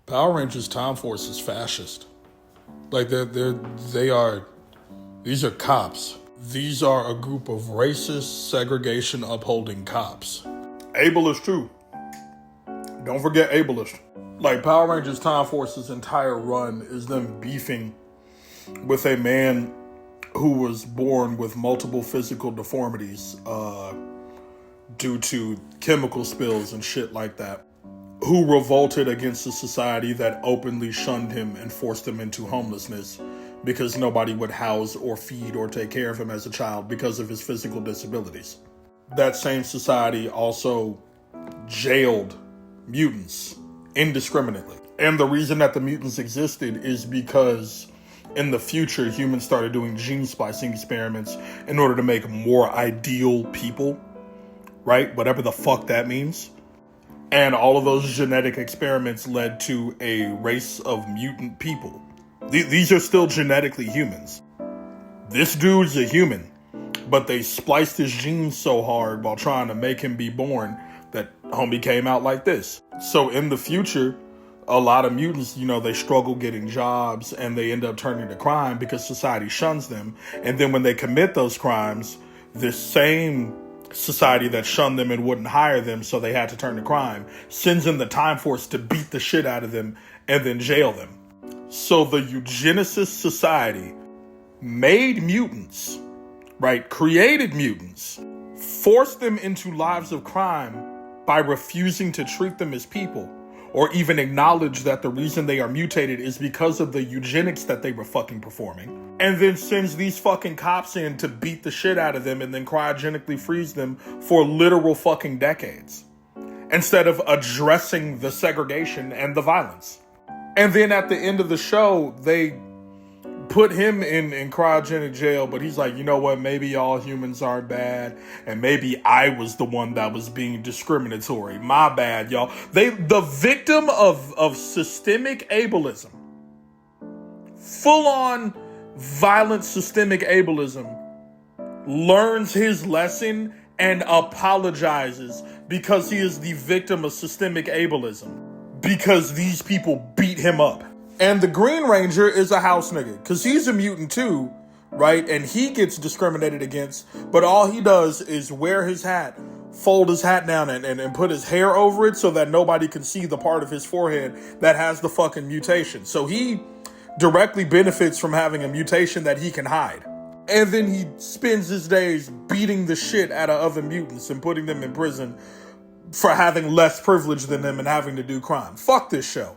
Power Rangers Time Force is fascist. Like these are cops. These are a group of racist, segregation upholding cops. Ableist too. Don't forget ableist. Like Power Rangers Time Force's entire run is them beefing with a man who was born with multiple physical deformities due to chemical spills and shit like that, who revolted against a society that openly shunned him and forced him into homelessness because nobody would house or feed or take care of him as a child because of his physical disabilities. That same society also jailed mutants indiscriminately. And the reason that the mutants existed is because in the future, humans started doing gene splicing experiments in order to make more ideal people, right? Whatever the fuck that means. And all of those genetic experiments led to a race of mutant people. These are still genetically humans. This dude's a human, but they spliced his genes so hard while trying to make him be born that homie came out like this. So in the future, a lot of mutants, they struggle getting jobs and they end up turning to crime because society shuns them. And then when they commit those crimes, this same society that shunned them and wouldn't hire them, so they had to turn to crime, sends in the Time Force to beat the shit out of them and then jail them. So the eugenicist society made mutants, right? Created mutants, forced them into lives of crime by refusing to treat them as people or even acknowledge that the reason they are mutated is because of the eugenics that they were fucking performing. And then sends these fucking cops in to beat the shit out of them and then cryogenically freeze them for literal fucking decades, instead of addressing the segregation and the violence. And then at the end of the show, they put him in cryogenic jail, but he's like, you know what, maybe all humans aren't bad, and maybe I was the one that was being discriminatory. My bad, y'all. The victim of systemic ableism, full-on violent systemic ableism, learns his lesson and apologizes because he is the victim of systemic ableism, because these people beat him up. And the Green Ranger is a house nigga, because he's a mutant too, right? And he gets discriminated against, but all he does is wear his hat, fold his hat down and put his hair over it so that nobody can see the part of his forehead that has the fucking mutation. So he directly benefits from having a mutation that he can hide. And then he spends his days beating the shit out of other mutants and putting them in prison for having less privilege than them and having to do crime. Fuck this show.